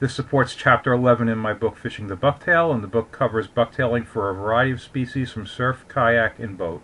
This supports Chapter 11 in my book Fishing the Bucktail, and the book covers bucktailing for a variety of species from surf, kayak, and boat.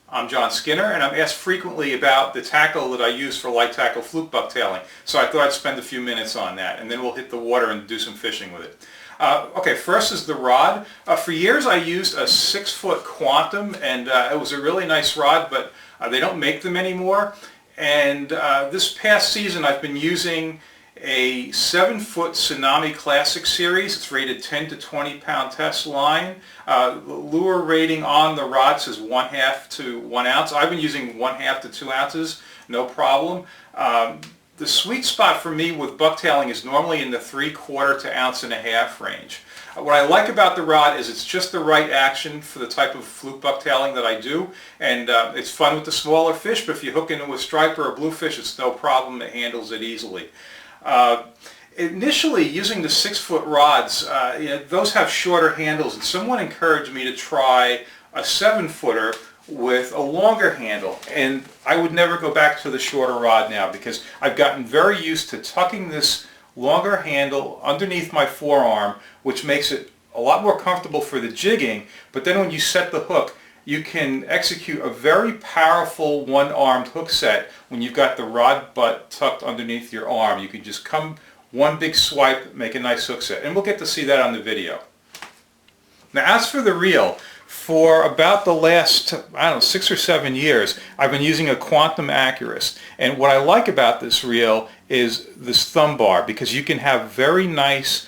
I'm John Skinner, and I'm asked frequently about the tackle that I use for light tackle fluke bucktailing. So I thought I'd spend a few minutes on that, and then we'll hit the water and do some fishing with it. Okay, first is the rod. For years I used a 6-foot Quantum, and it was a really nice rod, but they don't make them anymore. And this past season I've been using a 7-foot Tsunami Classic series. It's rated 10 to 20 pound test line. Lure rating on the rod says 1/2 to 1 ounce. I've been using 1/2 to 2 ounces, no problem. The sweet spot for me with bucktailing is normally in the 3/4 to 1.5 ounce range. What I like about the rod is it's just the right action for the type of fluke bucktailing that I do, and it's fun with the smaller fish, but if you hook into a striper or a bluefish, it's no problem. It handles it easily. Initially, using the 6-foot rods, those have shorter handles, and someone encouraged me to try a 7-footer with a longer handle, and I would never go back to the shorter rod now because I've gotten very used to tucking this longer handle underneath my forearm, which makes it a lot more comfortable for the jigging. But then when you set the hook, you can execute a very powerful one-armed hook set when you've got the rod butt tucked underneath your arm. You can just come one big swipe, make a nice hook set, and we'll get to see that on the video. Now, as for the reel, for about the last, 6 or 7 years, I've been using a Quantum Accurist. And what I like about this reel is this thumb bar, because you can have very nice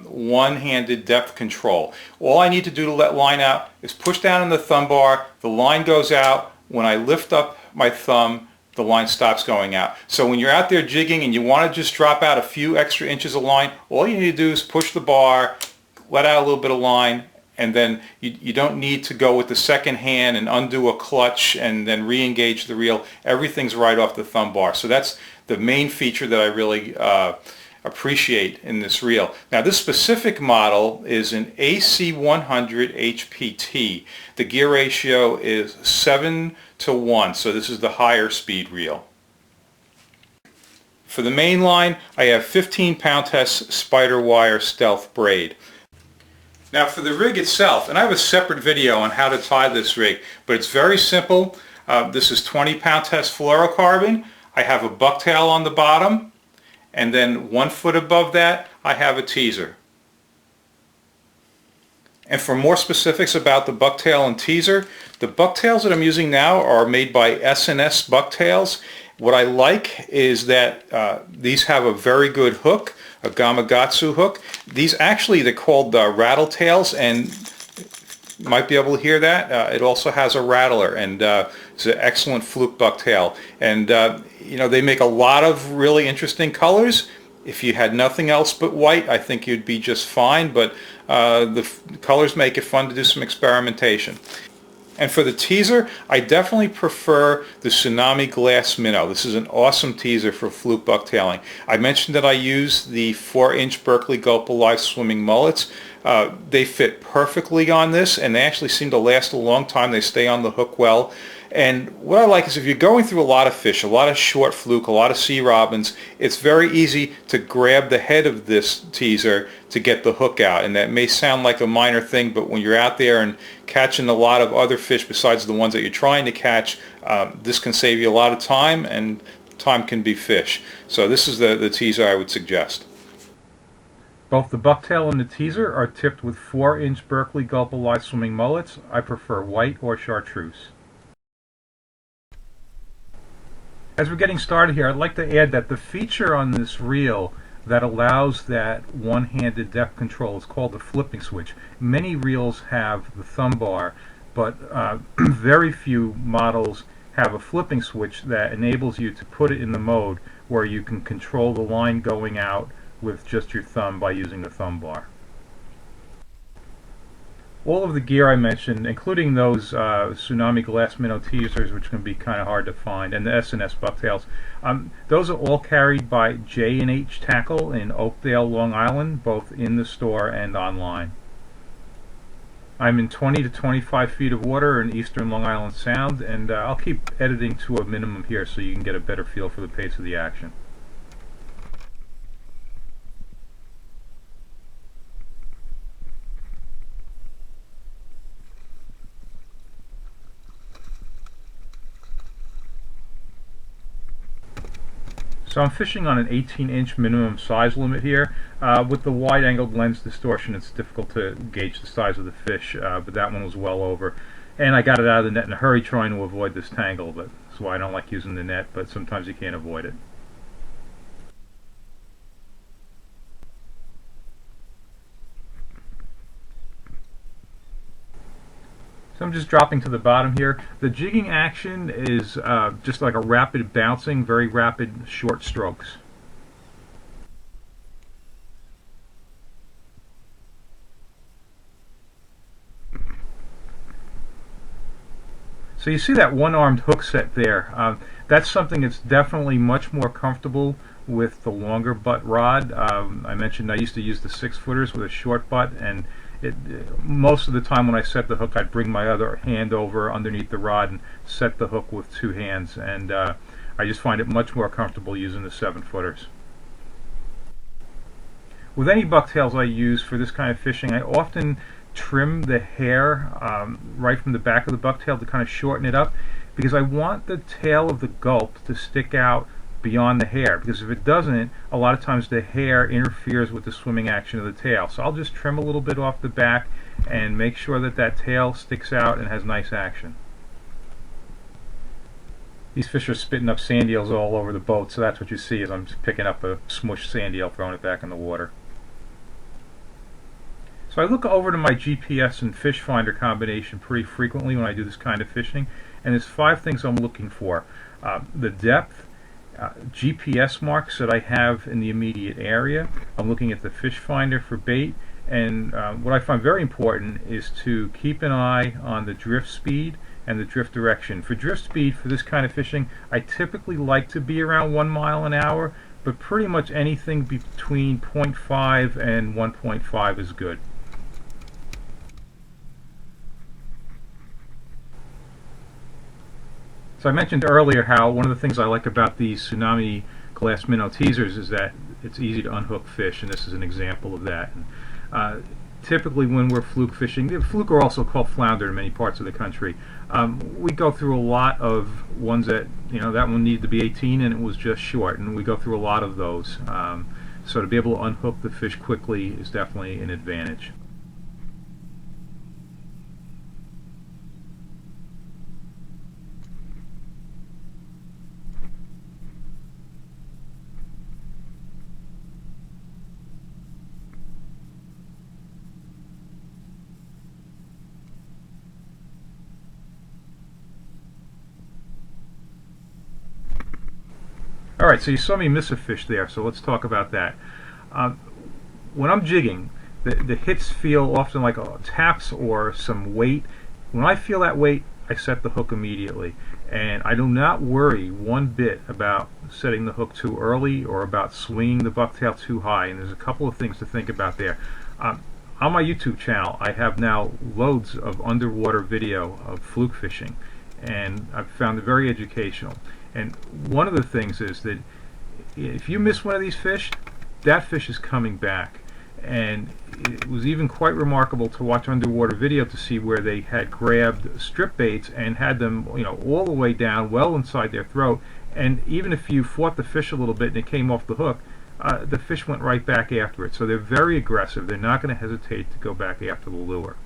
one-handed depth control. All I need to do to let line out is push down on the thumb bar, the line goes out. When I lift up my thumb, the line stops going out. So when you're out there jigging and you want to just drop out a few extra inches of line, all you need to do is push the bar, let out a little bit of line, and then you don't need to go with the second hand and undo a clutch and then re-engage the reel. Everything's right off the thumb bar. So that's the main feature that I really appreciate in this reel. Now, this specific model is an AC100 HPT. The gear ratio is 7 to 1, so this is the higher speed reel. For the main line, I have 15 pound test spider wire stealth braid. Now for the rig itself, and I have a separate video on how to tie this rig, but it's very simple. This is 20 pound test fluorocarbon. I have a bucktail on the bottom, and then 1 foot above that I have a teaser. And for more specifics about the bucktail and teaser, the bucktails that I'm using now are made by S&S Bucktails. What I like is that these have a very good hook, a Gamakatsu hook. These actually, they're called rattletails, and you might be able to hear that. It also has a rattler, and it's an excellent fluke bucktail. And they make a lot of really interesting colors. If you had nothing else but white, I think you'd be just fine, but the colors make it fun to do some experimentation. And for the teaser, I definitely prefer the Tsunami Glass Minnow. This is an awesome teaser for fluke bucktailing. I mentioned that I use the 4-inch Berkley Gulp Alive swimming mullets. They fit perfectly on this, and they actually seem to last a long time. They stay on the hook well. And what I like is if you're going through a lot of fish, a lot of short fluke, a lot of sea robins, it's very easy to grab the head of this teaser to get the hook out. And that may sound like a minor thing, but when you're out there and catching a lot of other fish besides the ones that you're trying to catch, this can save you a lot of time, and time can be fish. So this is the teaser I would suggest. Both the bucktail and the teaser are tipped with 4-inch Berkley Gulp Alive swimming mullets. I prefer white or chartreuse. As we're getting started here, I'd like to add that the feature on this reel that allows that one-handed depth control is called the flipping switch. Many reels have the thumb bar, but very few models have a flipping switch that enables you to put it in the mode where you can control the line going out with just your thumb by using the thumb bar. All of the gear I mentioned, including those Tsunami Glass Minnow teasers, which can be kind of hard to find, and the S&S Bucktails, those are all carried by J&H Tackle in Oakdale, Long Island, both in the store and online. I'm in 20 to 25 feet of water in eastern Long Island Sound, and I'll keep editing to a minimum here so you can get a better feel for the pace of the action. So I'm fishing on an 18-inch minimum size limit here. With the wide-angled lens distortion, it's difficult to gauge the size of the fish, but that one was well over. And I got it out of the net in a hurry trying to avoid this tangle, but that's why I don't like using the net, but sometimes you can't avoid it. So I'm just dropping to the bottom here. The jigging action is just like a rapid bouncing, very rapid short strokes. So you see that one-armed hook set there. That's something that's definitely much more comfortable with the longer butt rod. I mentioned I used to use the 6-footers with a short butt, and most of the time when I set the hook, I'd bring my other hand over underneath the rod and set the hook with 2 hands, and I just find it much more comfortable using the 7-footers. With any bucktails I use for this kind of fishing, I often trim the hair right from the back of the bucktail to kind of shorten it up, because I want the tail of the gulp to stick out beyond the hair, because if it doesn't, a lot of times the hair interferes with the swimming action of the tail. So I'll just trim a little bit off the back and make sure that that tail sticks out and has nice action. These fish are spitting up sand eels all over the boat, so that's what you see as I'm picking up a smushed sand eel, throwing it back in the water. So I look over to my GPS and fish finder combination pretty frequently when I do this kind of fishing, and there's 5 things I'm looking for. The depth, GPS marks that I have in the immediate area. I'm looking at the fish finder for bait, and what I find very important is to keep an eye on the drift speed and the drift direction. For drift speed for this kind of fishing, I typically like to be around 1 mile an hour, but pretty much anything between 0.5 and 1.5 is good. So I mentioned earlier how one of the things I like about these Tsunami glass minnow teasers is that it's easy to unhook fish, and this is an example of that. And, typically when we're fluke fishing, the fluke are also called flounder in many parts of the country, we go through a lot of ones that, that one needed to be 18 and it was just short, and we go through a lot of those. So to be able to unhook the fish quickly is definitely an advantage. Alright, so you saw me miss a fish there, so let's talk about that. When I'm jigging, the hits feel often like taps or some weight. When I feel that weight, I set the hook immediately. And I do not worry one bit about setting the hook too early or about swinging the bucktail too high. And there's a couple of things to think about there. On my YouTube channel, I have now loads of underwater video of fluke fishing, and I've found it very educational. And one of the things is that if you miss one of these fish, that fish is coming back. And it was even quite remarkable to watch underwater video to see where they had grabbed strip baits and had them, all the way down, well inside their throat. And even if you fought the fish a little bit and it came off the hook, the fish went right back after it. So they're very aggressive. They're not going to hesitate to go back after the lure.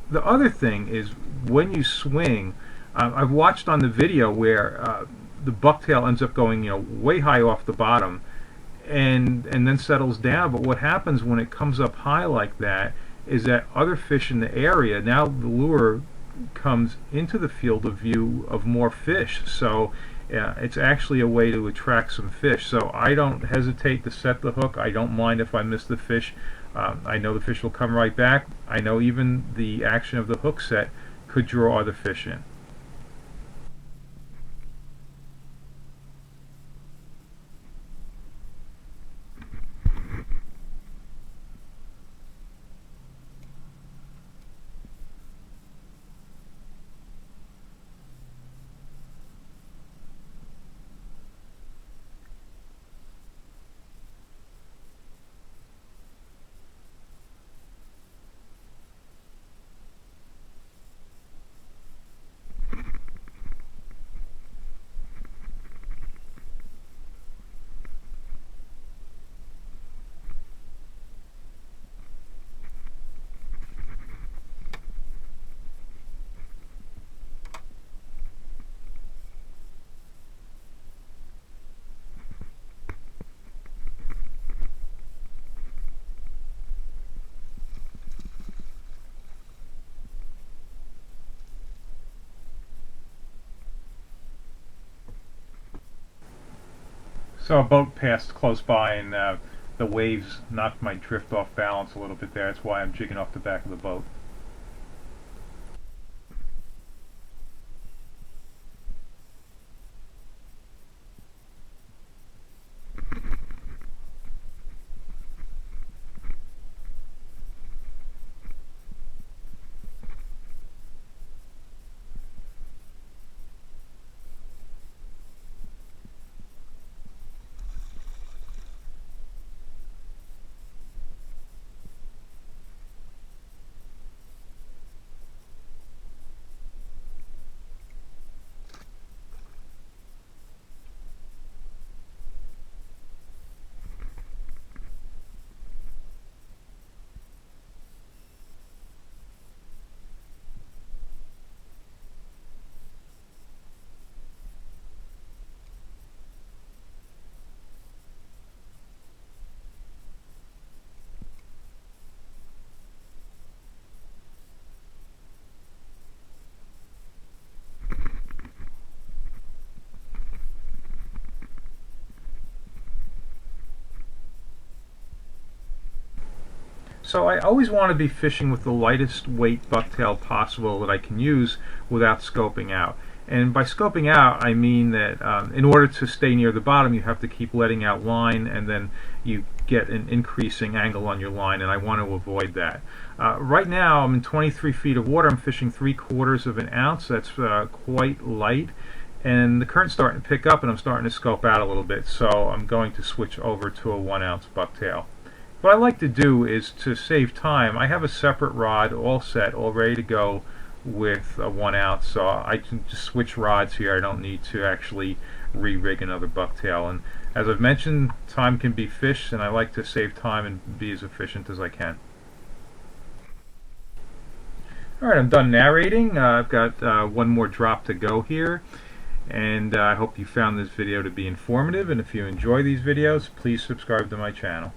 The other thing is when you swing, I've watched on the video where the bucktail ends up going, way high off the bottom, and then settles down. But what happens when it comes up high like that is that other fish in the area, now the lure comes into the field of view of more fish. So it's actually a way to attract some fish. So I don't hesitate to set the hook. I don't mind if I miss the fish. I know the fish will come right back. I know even the action of the hook set could draw other fish in. So a boat passed close by, and the waves knocked my drift off balance a little bit there. That's why I'm jigging off the back of the boat. So I always want to be fishing with the lightest weight bucktail possible that I can use without scoping out. And by scoping out, I mean that in order to stay near the bottom, you have to keep letting out line, and then you get an increasing angle on your line, and I want to avoid that. Right now, I'm in 23 feet of water. I'm fishing 3/4 of an ounce. That's quite light. And the current's starting to pick up, and I'm starting to scope out a little bit, so I'm going to switch over to a 1-ounce bucktail. What I like to do is, to save time, I have a separate rod all set, all ready to go with a 1-ounce, so I can just switch rods here. I don't need to actually re-rig another bucktail. And as I've mentioned, time can be fish, and I like to save time and be as efficient as I can. Alright, I'm done narrating. I've got one more drop to go here, and I hope you found this video to be informative, and if you enjoy these videos, please subscribe to my channel.